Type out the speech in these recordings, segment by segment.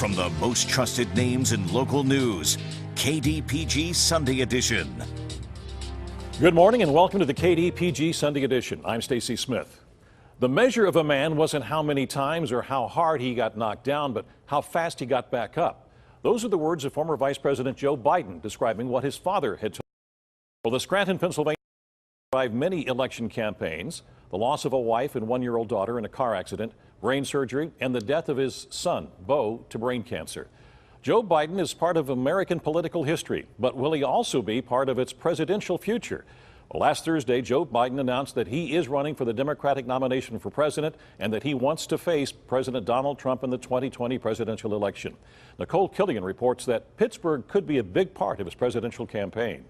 From the most trusted names in local news, KDPG Sunday Edition. Good morning and welcome to the KDPG Sunday Edition. I'm Stacy Smith. The measure of a man wasn't how many times or how hard he got knocked down, but how fast he got back up. Those are the words of former Vice President Joe Biden describing what his father had told. Well, the Scranton, Pennsylvania survived many election campaigns, the loss of a wife and one-year-old daughter in a car accident, brain surgery, and the death of his son, Beau, to brain cancer. Joe Biden is part of American political history, but will he also be part of its presidential future? Well, last Thursday, Joe Biden announced that he is running for the Democratic nomination for president and that he wants to face President Donald Trump in the 2020 presidential election. Nicole Killian reports that Pittsburgh could be a big part of his presidential campaign.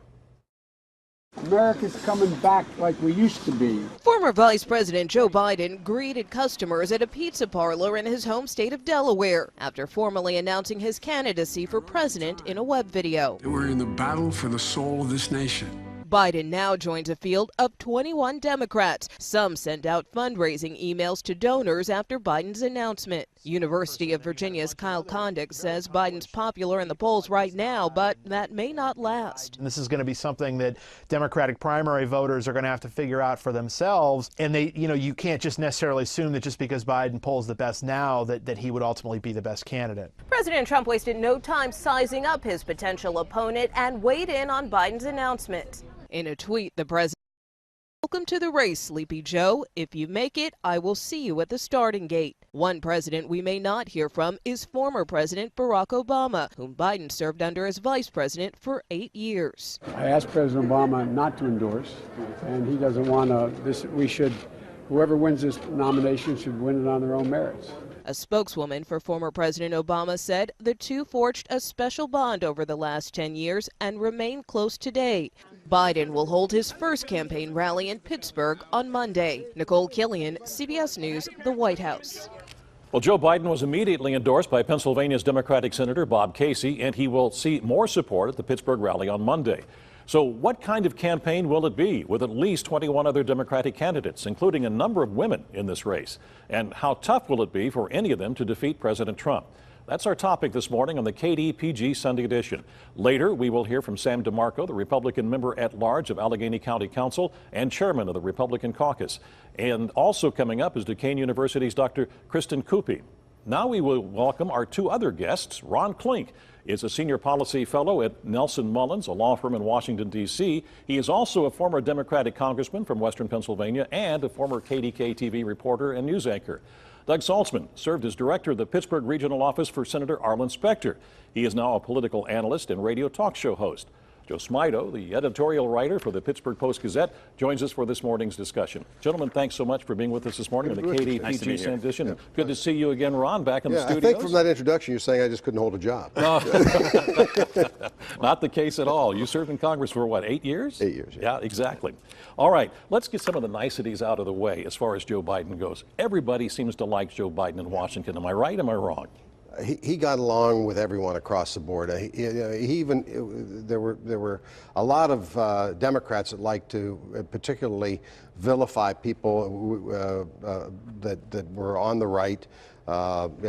America's coming back like we used to be. Former Vice President Joe Biden greeted customers at a pizza parlor in his home state of Delaware after formally announcing his candidacy for president in a web video. We're in the battle for the soul of this nation. Biden now joins a field of 21 Democrats. Some sent out fundraising emails to donors after Biden's announcement. University of Virginia's Kyle Kondik says Biden's popular in the polls right now, but that may not last. This is going to be something that Democratic primary voters are going to have to figure out for themselves. And you can't just necessarily assume that just because Biden polls the best now that he would ultimately be the best candidate. President Trump wasted no time sizing up his potential opponent and weighed in on Biden's announcement. In a tweet, the president said, "Welcome to the race, Sleepy Joe. If you make it, I will see you at the starting gate." One president we may not hear from is former President Barack Obama, whom Biden served under as vice president for 8 years. I asked President Obama not to endorse, and he doesn't want to. Whoever wins this nomination should win it on their own merits. A spokeswoman for former President Obama said the two forged a special bond over the last 10 years and remain close today. Biden will hold his first campaign rally in Pittsburgh on Monday. Nicole Killian, CBS News, the White House. Well, Joe Biden was immediately endorsed by Pennsylvania's Democratic Senator Bob Casey, and he will see more support at the Pittsburgh rally on Monday. So what kind of campaign will it be with at least 21 other Democratic candidates, including a number of women in this race? And how tough will it be for any of them to defeat President Trump? That's our topic this morning on the KDPG Sunday Edition. Later, we will hear from Sam DeMarco, the Republican member at large of Allegheny County Council and chairman of the Republican caucus. And also coming up is Duquesne University's Dr. Kristen Kupe. Now we will welcome our two other guests. Ron Klink is a senior policy fellow at Nelson Mullins, a law firm in Washington, D.C. He is also a former Democratic congressman from Western Pennsylvania and a former KDKA-TV reporter and news anchor. Doug Saltzman served as director of the Pittsburgh Regional Office for Senator Arlen Specter. He is now a political analyst and radio talk show host. Joe Smido, the editorial writer for the Pittsburgh Post-Gazette, joins us for this morning's discussion. Gentlemen, thanks so much for being with us this morning on the KDPG Sunday Edition. Yeah. Good to see you again, Ron, back in the studios. I think from that introduction you're saying I just couldn't hold a job. Not the case at all. You served in Congress for what, 8 years? 8 years, yeah. Yeah, exactly. All right, let's get some of the niceties out of the way as far as Joe Biden goes. Everybody seems to like Joe Biden in Washington. Am I right? Am I wrong? He got along with everyone across the board. There were a lot of Democrats that like to particularly vilify people that were on the right.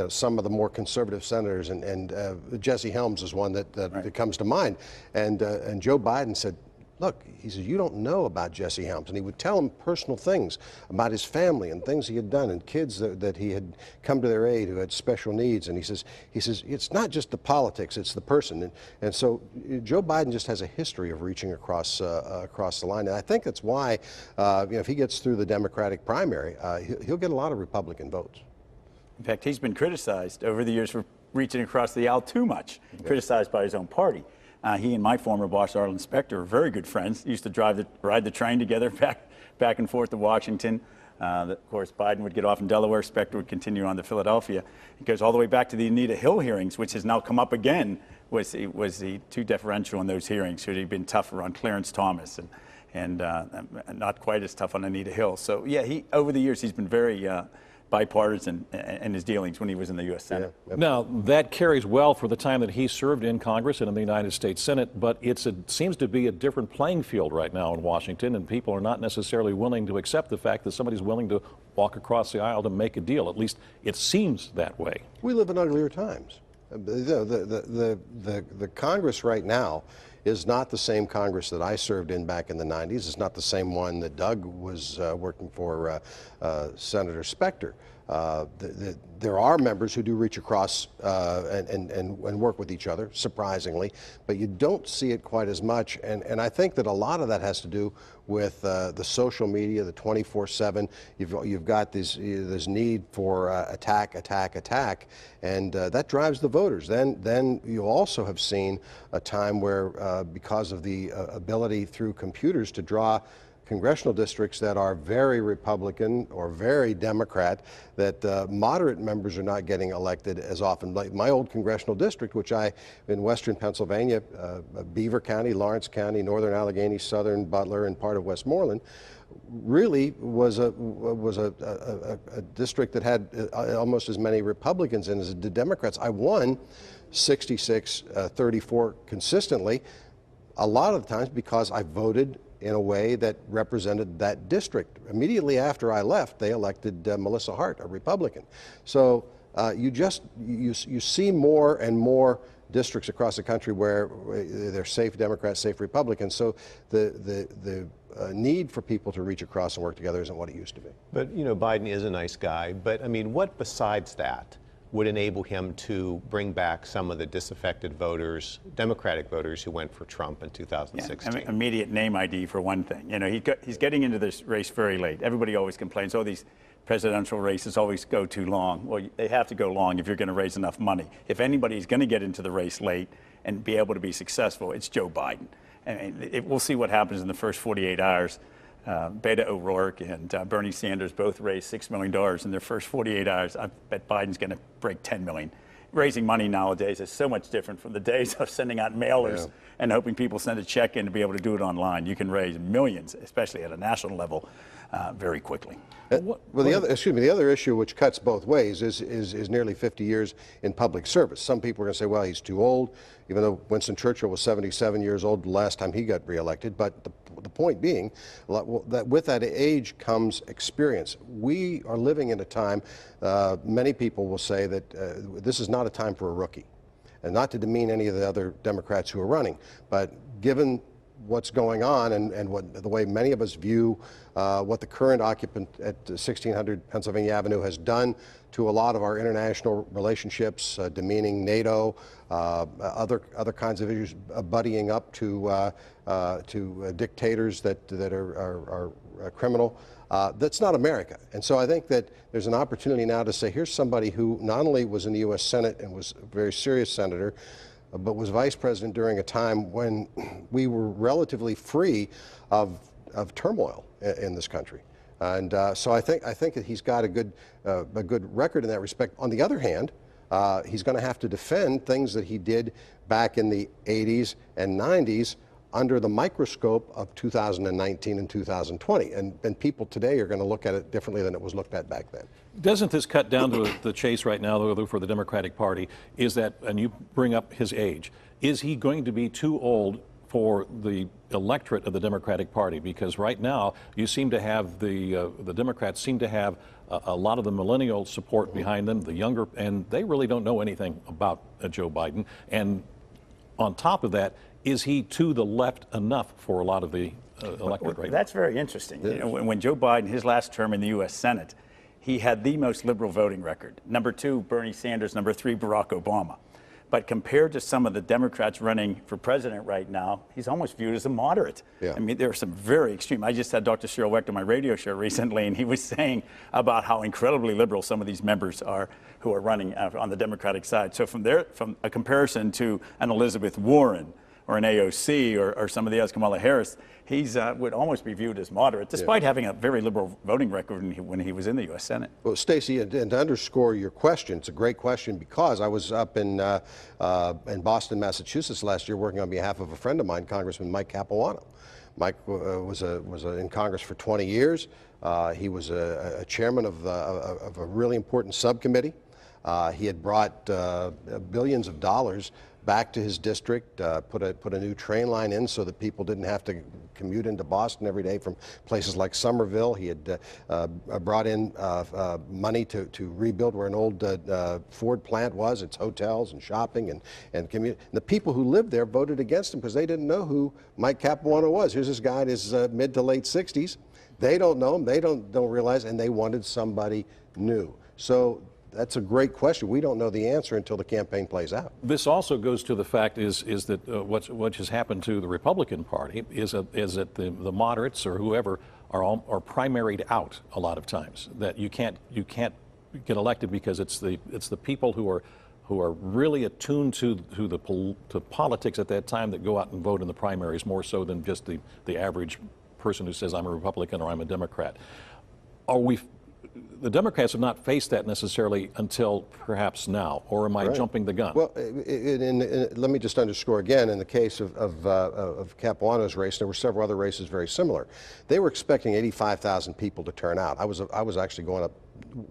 Some of the more conservative senators, and Jesse Helms is one that comes to mind. And Joe Biden said, look, he said, you don't know about Jesse Helms. And he would tell him personal things about his family and things he had done and kids that he had come to their aid who had special needs. And he says, it's not just the politics, it's the person. And so Joe Biden just has a history of reaching across the line. And I think that's why, if he gets through the Democratic primary, he'll get a lot of Republican votes. In fact, he's been criticized over the years for reaching across the aisle too much, criticized by his own party. He and my former boss, Arlen Specter, are very good friends. Used to ride the train together back and forth to Washington. Of course, Biden would get off in Delaware. Specter would continue on to Philadelphia. It goes all the way back to the Anita Hill hearings, which has now come up again. Was he too deferential in those hearings? Should he have been tougher on Clarence Thomas and not quite as tough on Anita Hill? So, yeah, over the years, he's been very bipartisan in his dealings when he was in the U.S. Senate. Yeah. Now, that carries well for the time that he served in Congress and in the United States Senate, but it seems to be a different playing field right now in Washington, and people are not necessarily willing to accept the fact that somebody's willing to walk across the aisle to make a deal. At least it seems that way. We live in uglier times. The Congress right now is not the same Congress that I served in back in the 90s. It's not the same one that Doug was working for, Senator Specter. There are members who do reach across and work with each other, surprisingly, but you don't see it quite as much. And I think that a lot of that has to do with the social media, the 24/7. You've got this need for attack, and that drives the voters. Then you also have seen a time where, because of the ability through computers to draw congressional districts that are very Republican or very Democrat, that moderate members are not getting elected as often. Like my old congressional district, which in western Pennsylvania, Beaver County, Lawrence County, northern Allegheny, southern Butler, and part of Westmoreland, really was a district that had almost as many Republicans in as it did Democrats. I won 66-34 consistently, a lot of the times because I voted in a way that represented that district. Immediately after I left, they elected Melissa Hart, a Republican. So you see more and more districts across the country where they're safe Democrats, safe Republicans. So the need for people to reach across and work together isn't what it used to be. But you know, Biden is a nice guy. But I mean, what besides that would enable him to bring back some of the disaffected voters, Democratic voters who went for Trump in 2016? Yeah, I mean, immediate name ID for one thing. You know, he's getting into this race very late. Everybody always complains, oh, these presidential races always go too long. Well, they have to go long if you're going to raise enough money. If anybody's going to get into the race late and be able to be successful, it's Joe Biden. And we'll see what happens in the first 48 hours. Beto O'Rourke and Bernie Sanders both raised $6 million in their first 48 hours. I bet Biden's going to break $10 million. Raising money nowadays is so much different from the days of sending out mailers and hoping people send a check in to be able to do it online. You can raise millions, especially at a national level, very quickly. Well, the other issue which cuts both ways is nearly 50 years in public service. Some people are going to say, well, he's too old, even though Winston Churchill was 77 years old the last time he got reelected. But the point being that with that age comes experience. We are living in a time, many people will say that this is not a time for a rookie. And not to demean any of the other Democrats who are running, but given what's going on and the way many of us view what the current occupant at 1600 Pennsylvania Avenue has done to a lot of our international relationships, demeaning NATO, other kinds of issues, buddying up to dictators that are criminal. That's not America. And so I think that there's an opportunity now to say, here's somebody who not only was in the U.S. Senate and was a very serious senator, but was vice president during a time when we were relatively free of turmoil in this country. And so I think that he's got a good record in that respect. On the other hand, he's going to have to defend things that he did back in the 80s and 90s under the microscope of 2019 and 2020. And people today are going to look at it differently than it was looked at back then. Doesn't this cut down to the chase right now, though, for the Democratic Party, is that, and you bring up his age, is he going to be too old for the electorate of the Democratic Party? Because right now you seem to have the Democrats seem to have a lot of the millennial support behind them, the younger, and they really don't know anything about Joe Biden. And on top of that, is he to the left enough for a lot of the electorate right now? That's very interesting. You know, when Joe Biden, his last term in the U.S. Senate, he had the most liberal voting record. Number 2, Bernie Sanders. Number 3, Barack Obama. But compared to some of the Democrats running for president right now, he's almost viewed as a moderate. Yeah. I mean, there are some very extreme. I just had Dr. Cyril Wecht on my radio show recently, and he was saying about how incredibly liberal some of these members are who are running on the Democratic side. So from a comparison to an Elizabeth Warren or an AOC or some of the others, Kamala Harris, he's would almost be viewed as moderate, despite having a very liberal voting record when he was in the U.S. Senate. Well, Stacey, and to underscore your question, it's a great question because I was up in Boston, Massachusetts last year working on behalf of a friend of mine, Congressman Mike Capuano. Mike was in Congress for 20 years. He was a chairman of a really important subcommittee He had brought billions of dollars back to his district, put a new train line in so that people didn't have to commute into Boston every day from places like Somerville. He had brought in money to rebuild where an old Ford plant was, its hotels and shopping and community. The people who lived there voted against him because they didn't know who Mike Capuano was. Here's this guy in his mid to late 60s. They don't know him, they don't realize, and they wanted somebody new. So that's a great question. We don't know the answer until the campaign plays out. This also goes to the fact is that what has happened to the Republican Party is that the moderates or whoever are primaried out a lot of times. That you can't get elected because it's the people who are really attuned to politics at that time that go out and vote in the primaries more so than just the average person who says I'm a Republican or I'm a Democrat. The Democrats have not faced that necessarily until perhaps now, or am I jumping the gun? Well, let me just underscore again, in the case of Capuano's race, there were several other races very similar. They were expecting 85,000 people to turn out. I was actually going up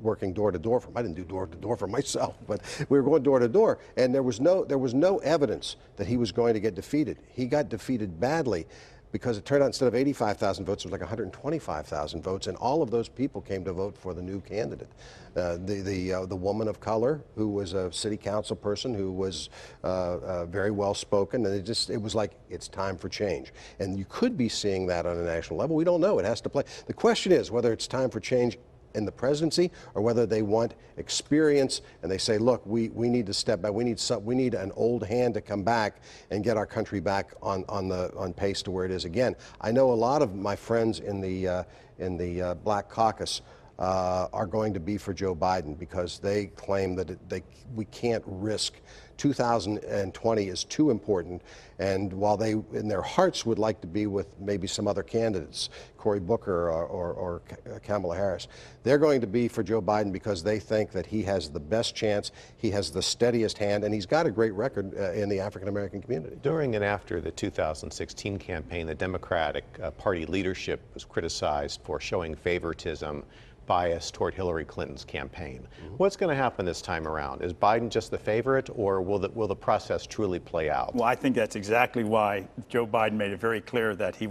working door to door for him. I didn't do door to door for myself, but we were going door to door, and there was no evidence that he was going to get defeated. He got defeated badly, because it turned out instead of 85,000 votes, it was like 125,000 votes, and all of those people came to vote for the new candidate. The woman of color, who was a city council person, who was very well spoken, and it was like, it's time for change. And you could be seeing that on a national level. We don't know. It has to play. The question is whether it's time for change in the presidency, or whether they want experience and they say, look, we need to step back. We need an old hand to come back and get our country back on pace to where it is again. I know a lot of my friends in the Black Caucus are going to be for Joe Biden because they claim that we can't risk 2020 is too important, and while they in their hearts would like to be with maybe some other candidates, Cory Booker or Kamala Harris, they're going to be for Joe Biden because they think that he has the best chance, he has the steadiest hand, and he's got a great record in the African American community. During and after the 2016 campaign, the Democratic Party leadership was criticized for showing favoritism, bias toward Hillary Clinton's campaign. What's going to happen this time around? Is Biden just the favorite, or will the process truly play out? Well, I think that's exactly why Joe Biden made it very clear that he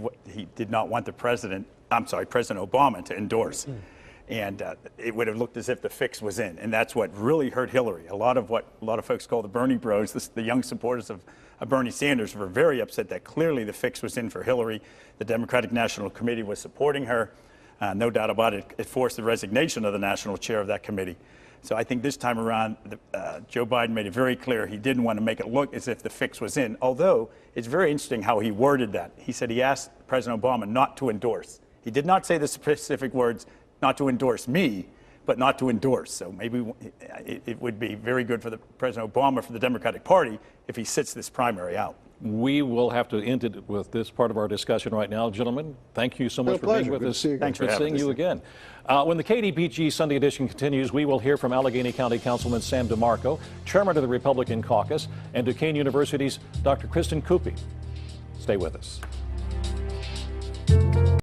did not want President Obama to endorse. And it would have looked as if the fix was in, and that's what really hurt Hillary. A lot of folks call the Bernie bros, the young supporters of Bernie Sanders, were very upset that clearly the fix was in for Hillary. The Democratic National Committee was supporting her. No doubt about it, it forced the resignation of the national chair of that committee. So I think this time around, Joe Biden made it very clear he didn't want to make it look as if the fix was in, although it's very interesting how he worded that. He said he asked President Obama not to endorse. He did not say the specific words, not to endorse me, but not to endorse. So maybe it would be very good for President Obama, for the Democratic Party, if he sits this primary out. We will have to end it with this part of our discussion right now. Gentlemen, thank you so much for being with us. Thanks for seeing you again. When the KDPG Sunday edition continues, we will hear from Allegheny County Councilman Sam DeMarco, chairman of the Republican Caucus, and Duquesne University's Dr. Kristen Kupe. Stay with us.